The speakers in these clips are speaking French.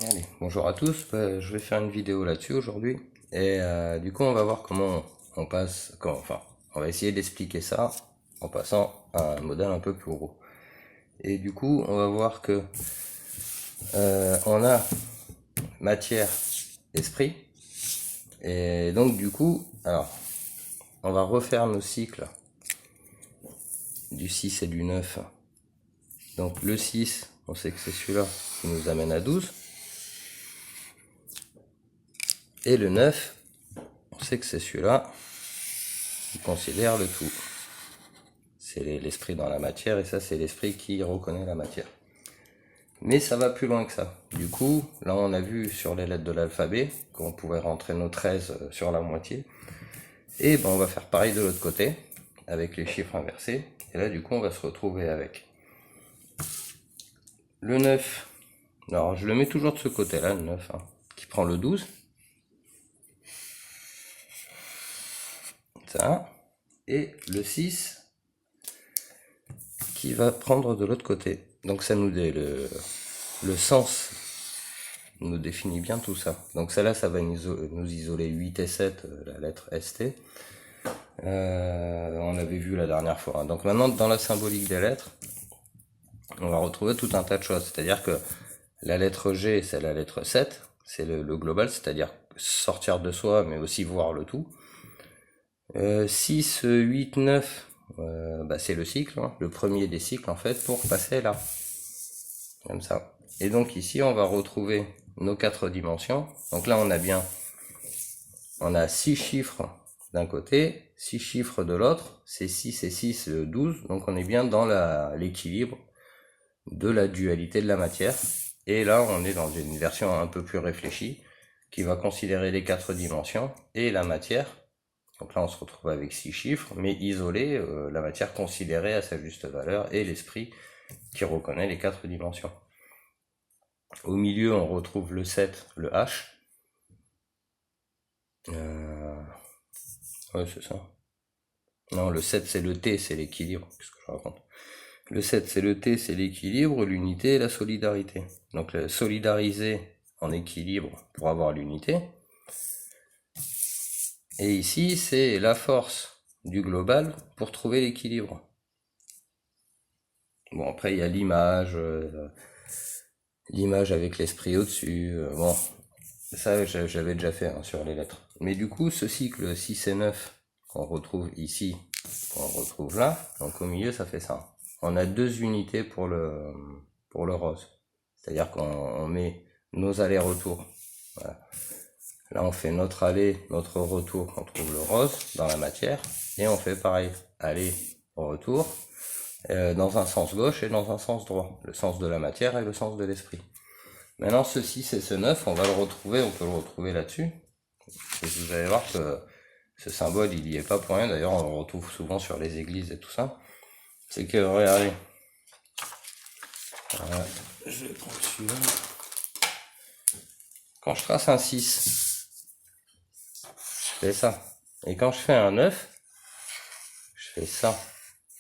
Allez, bonjour à tous. Je vais faire une vidéo là-dessus aujourd'hui. Et du coup, on va voir comment on passe, enfin, on va essayer d'expliquer ça en passant à un modèle un peu plus gros. Et du coup, on va voir que on a matière, esprit. Et donc, du coup, alors, on va refaire nos cycles du 6 et du 9. Donc, le 6, on sait que c'est celui-là qui nous amène à 12. Et le 9, on sait que c'est celui-là qui considère le tout. C'est l'esprit dans la matière, et ça c'est l'esprit qui reconnaît la matière. Mais ça va plus loin que ça. Du coup, là on a vu sur les lettres de l'alphabet qu'on pouvait rentrer nos 13 sur la moitié. Et ben on va faire pareil de l'autre côté, avec les chiffres inversés. Et là du coup on va se retrouver avec le 9. Alors je le mets toujours de ce côté-là, le 9, hein, qui prend le 12. Ça. Et le 6 qui va prendre de l'autre côté. Donc ça nous dit le sens nous définit bien tout ça. Donc celle-là, ça va nous isoler 8 et 7, la lettre ST. On avait vu la dernière fois, hein. Donc maintenant, dans la symbolique des lettres, on va retrouver tout un tas de choses. C'est-à-dire que la lettre G, c'est la lettre 7, c'est le global, c'est-à-dire sortir de soi, mais aussi voir le tout. 6, 8, 9, c'est le cycle, hein, le premier des cycles en fait, pour passer là. Comme ça. Et donc ici, on va retrouver nos 4 dimensions. Donc là, on a 6 chiffres d'un côté, 6 chiffres de l'autre, c'est 6 et 6, 12, donc on est bien dans l'équilibre de la dualité de la matière. Et là, on est dans une version un peu plus réfléchie, qui va considérer les 4 dimensions et la matière. Donc là, on se retrouve avec 6 chiffres, mais isolé, la matière considérée à sa juste valeur, et l'esprit qui reconnaît les 4 dimensions. Au milieu, on retrouve le 7, le H. Ouais, c'est ça. Non, le 7, c'est le T, c'est l'équilibre. Qu'est-ce que je raconte? Le 7, c'est le T, c'est l'équilibre, l'unité et la solidarité. Donc, solidariser en équilibre pour avoir l'unité. Et ici, c'est la force du global pour trouver l'équilibre. Bon, après, il y a l'image avec l'esprit au-dessus. Bon, ça, j'avais déjà fait, hein, sur les lettres. Mais du coup, ce cycle 6 et 9 qu'on retrouve ici, qu'on retrouve là, donc au milieu, ça fait ça. On a 2 unités pour le rose. C'est-à-dire qu'on met nos allers-retours. Voilà. Là, on fait notre aller, notre retour, on trouve le rose dans la matière. Et on fait pareil, aller, retour, dans un sens gauche et dans un sens droit. Le sens de la matière et le sens de l'esprit. Maintenant, ce 6 et ce 9, on peut le retrouver là-dessus. Et vous allez voir que ce symbole, il n'y est pas pour rien. D'ailleurs, on le retrouve souvent sur les églises et tout ça. C'est que, regardez. Voilà. Je vais prendre celui-là. Quand je trace un 6, je fais ça. Et quand je fais un 9, je fais ça.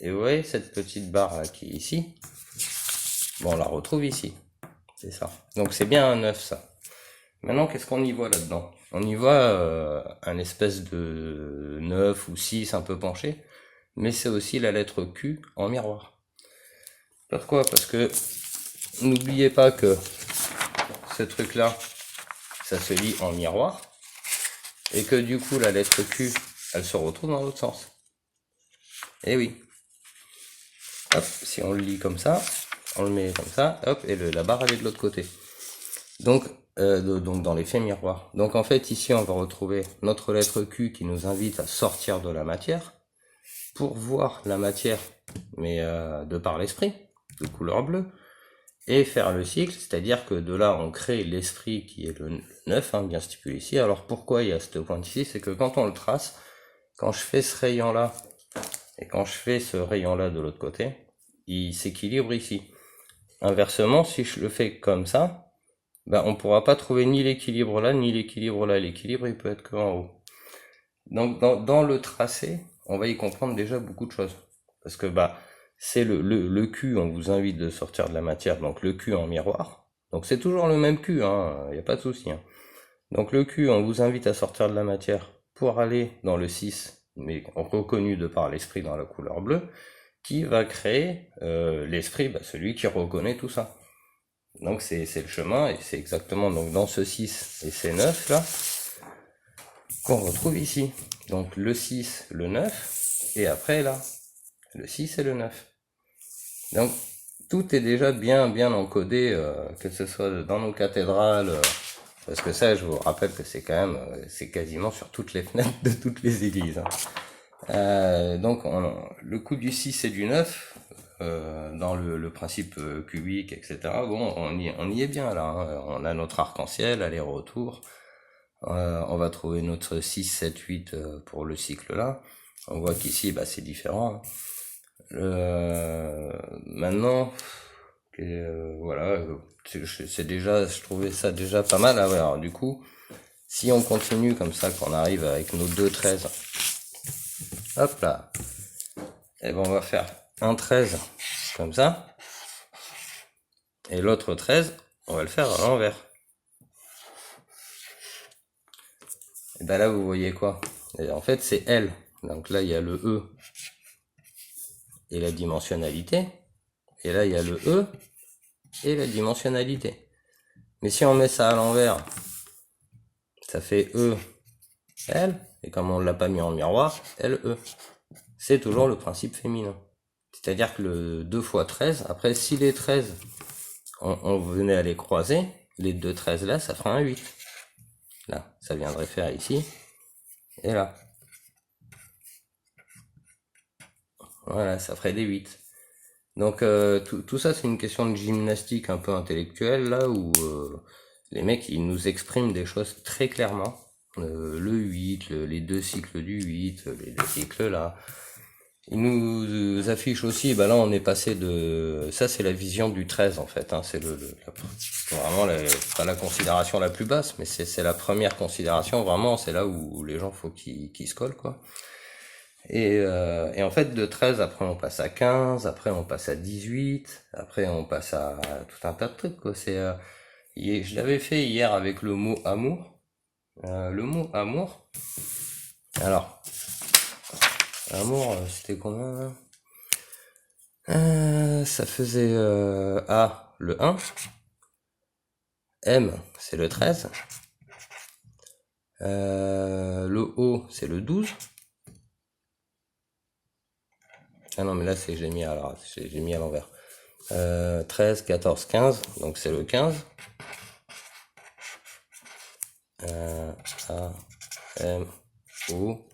Et vous voyez cette petite barre là qui est ici? Bon, on la retrouve ici. C'est ça. Donc c'est bien un 9 ça. Maintenant, qu'est-ce qu'on y voit là-dedans? On y voit un espèce de 9 ou 6 un peu penché, mais c'est aussi la lettre Q en miroir. Pourquoi? Parce que n'oubliez pas que ce truc-là, ça se lit en miroir, et que du coup, la lettre Q, elle se retrouve dans l'autre sens. Et oui. Hop, si on le lit comme ça, on le met comme ça, hop, et la barre, elle est de l'autre côté. Donc dans l'effet miroir. Donc en fait ici on va retrouver notre lettre Q qui nous invite à sortir de la matière pour voir la matière, mais de par l'esprit, de couleur bleue, et faire le cycle, c'est-à-dire que de là on crée l'esprit qui est le 9, hein, bien stipulé ici. Alors pourquoi il y a ce point ici? C'est que quand on le trace, quand je fais ce rayon là, et quand je fais ce rayon là de l'autre côté, il s'équilibre ici. Inversement, si je le fais comme ça, on ne pourra pas trouver ni l'équilibre là, ni l'équilibre là. L'équilibre, il peut être que en haut. Donc, dans le tracé, on va y comprendre déjà beaucoup de choses. Parce que c'est le Q, on vous invite de sortir de la matière, donc le Q en miroir. Donc c'est toujours le même Q, hein, y a pas de souci. Hein. Donc le Q, on vous invite à sortir de la matière pour aller dans le 6, mais reconnu de par l'esprit dans la couleur bleue, qui va créer l'esprit, celui qui reconnaît tout ça. Donc c'est le chemin, et c'est exactement donc dans ce 6 et ces 9 là, qu'on retrouve ici. Donc le 6, le 9, et après là, le 6 et le 9. Donc tout est déjà bien encodé, que ce soit dans nos cathédrales, parce que ça, je vous rappelle que c'est quand même, c'est quasiment sur toutes les fenêtres de toutes les églises. Hein. Donc le coup du 6 et du 9, dans le principe cubique, etc. Bon, on y est bien là. Hein. On a notre arc-en-ciel, aller-retour. On va trouver notre 6, 7, 8 pour le cycle là. On voit qu'ici, c'est différent. Maintenant, voilà, c'est déjà, je trouvais ça déjà pas mal. Alors du coup, si on continue comme ça, qu'on arrive avec nos deux 13, hop là, et on va faire un 13 comme ça, et l'autre 13, on va le faire à l'envers. Et là, vous voyez quoi? Et en fait, c'est L. Donc là, il y a le E et la dimensionnalité. Et là, il y a le E et la dimensionnalité. Mais si on met ça à l'envers, ça fait E, L. Et comme on ne l'a pas mis en miroir, L, E. C'est toujours le principe féminin. C'est-à-dire que le 2 fois 13, après, si les 13, on venait à les croiser, les deux 13 là, ça ferait un 8. Là, ça viendrait faire ici. Et là. Voilà, ça ferait des 8. Donc tout ça, c'est une question de gymnastique un peu intellectuelle, là, où les mecs, ils nous expriment des choses très clairement. Le 8, les deux cycles du 8, les deux cycles là. Ils nous affichent aussi, là on est passé de... Ça c'est la vision du 13 en fait, hein, c'est vraiment pas la considération la plus basse, mais c'est la première considération, vraiment, c'est là où les gens faut qu'ils se collent, quoi. Et en fait, de 13, après on passe à 15, après on passe à 18, après on passe à tout un tas de trucs, quoi. Je l'avais fait hier avec le mot amour. Le mot amour. Alors, amour, c'était combien là? Ça faisait A, le 1. M, c'est le 13. Le O, c'est le 12. Ah non, mais là, j'ai mis à l'envers. 13, 14, 15, donc c'est le 15. A, M, O.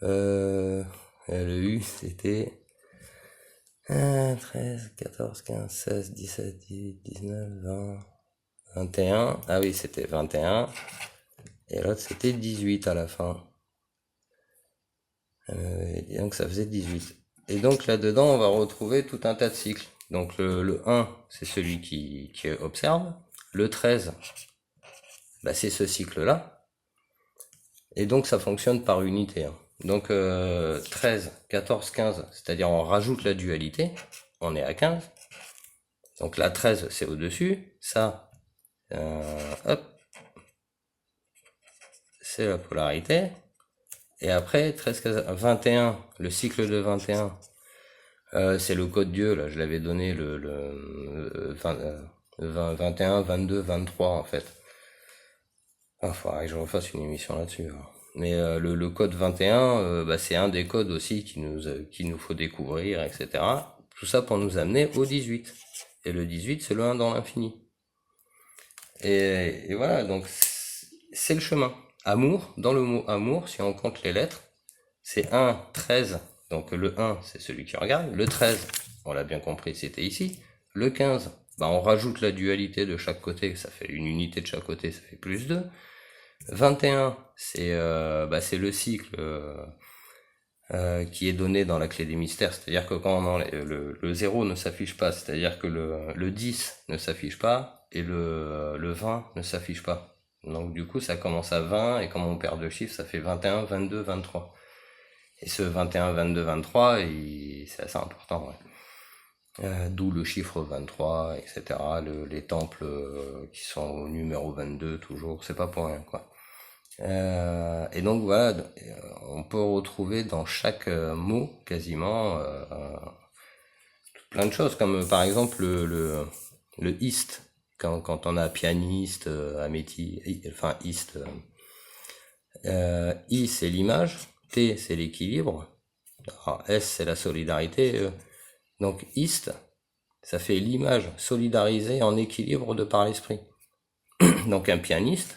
Le U, c'était 13, 14, 15, 16, 17, 18, 19, 20, 21. Ah oui, c'était 21. Et l'autre, c'était 18 à la fin. Et donc, ça faisait 18. Et donc, là-dedans, on va retrouver tout un tas de cycles. Donc, le 1, c'est celui qui observe. Le 13, c'est ce cycle-là. Et donc, ça fonctionne par unité. Hein. Donc 13, 14, 15, c'est-à-dire on rajoute la dualité, on est à 15. Donc là 13 c'est au-dessus, ça, hop, c'est la polarité. Et après 13, 15, 21, le cycle de 21, c'est le code Dieu, là je l'avais donné le 21, 22, 23 en fait. Il faudrait que je refasse une émission là-dessus. Hein. Mais le code 21, c'est un des codes aussi qu'il nous faut découvrir, etc. Tout ça pour nous amener au 18. Et le 18, c'est le 1 dans l'infini. Et voilà, donc c'est le chemin. Amour, dans le mot amour, si on compte les lettres, c'est 1, 13. Donc le 1, c'est celui qui regarde. Le 13, on l'a bien compris, c'était ici. Le 15, on rajoute la dualité de chaque côté, ça fait une unité de chaque côté, ça fait plus 2. 21, c'est le cycle qui est donné dans la clé des mystères, c'est-à-dire que quand le 0 ne s'affiche pas, c'est-à-dire que le 10 ne s'affiche pas et le 20 ne s'affiche pas. Donc du coup ça commence à 20 et comme on perd deux chiffres, ça fait 21, 22, 23. Et ce 21, 22, 23, c'est assez important. Ouais. D'où le chiffre 23, etc. Les temples qui sont au numéro 22 toujours, c'est pas pour rien quoi. Et donc voilà, on peut retrouver dans chaque mot quasiment plein de choses, comme par exemple le ist, quand on a pianiste, enfin ist, I c'est l'image, T c'est l'équilibre, S c'est la solidarité, donc ist, ça fait l'image solidarisée en équilibre de par l'esprit. Donc un pianiste,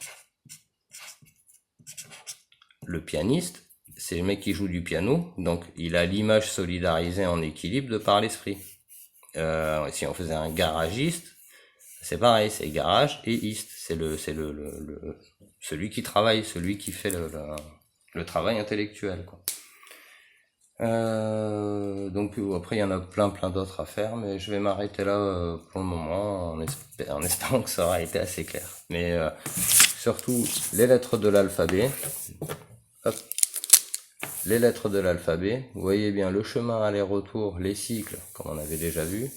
le pianiste, c'est le mec qui joue du piano, donc il a l'image solidarisée en équilibre de par l'esprit. Si on faisait un garagiste, c'est pareil, c'est garage et ist, c'est celui qui travaille, celui qui fait le travail intellectuel, quoi. Donc après il y en a plein d'autres à faire, mais je vais m'arrêter là pour le moment en espérant que ça aura été assez clair. Mais surtout les lettres de l'alphabet. Hop. Les lettres de l'alphabet, vous voyez bien le chemin aller-retour, les cycles, comme on avait déjà vu,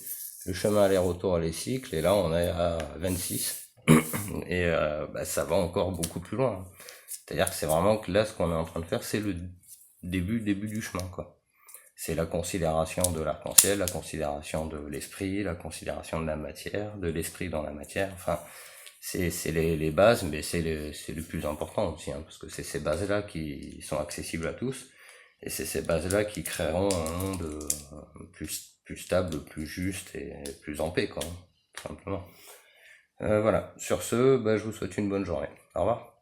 le chemin aller-retour, les cycles, et là on est à 26, et ça va encore beaucoup plus loin. C'est-à-dire que c'est vraiment que là ce qu'on est en train de faire, c'est le début du chemin, quoi. C'est la considération de l'arc-en-ciel, la considération de l'esprit, la considération de la matière, de l'esprit dans la matière, enfin, c'est les bases, mais c'est le plus important aussi, hein, parce que c'est ces bases-là qui sont accessibles à tous, et c'est ces bases-là qui créeront un monde plus stable, plus juste et plus en paix, quoi, tout simplement. Voilà, sur ce, je vous souhaite une bonne journée. Au revoir.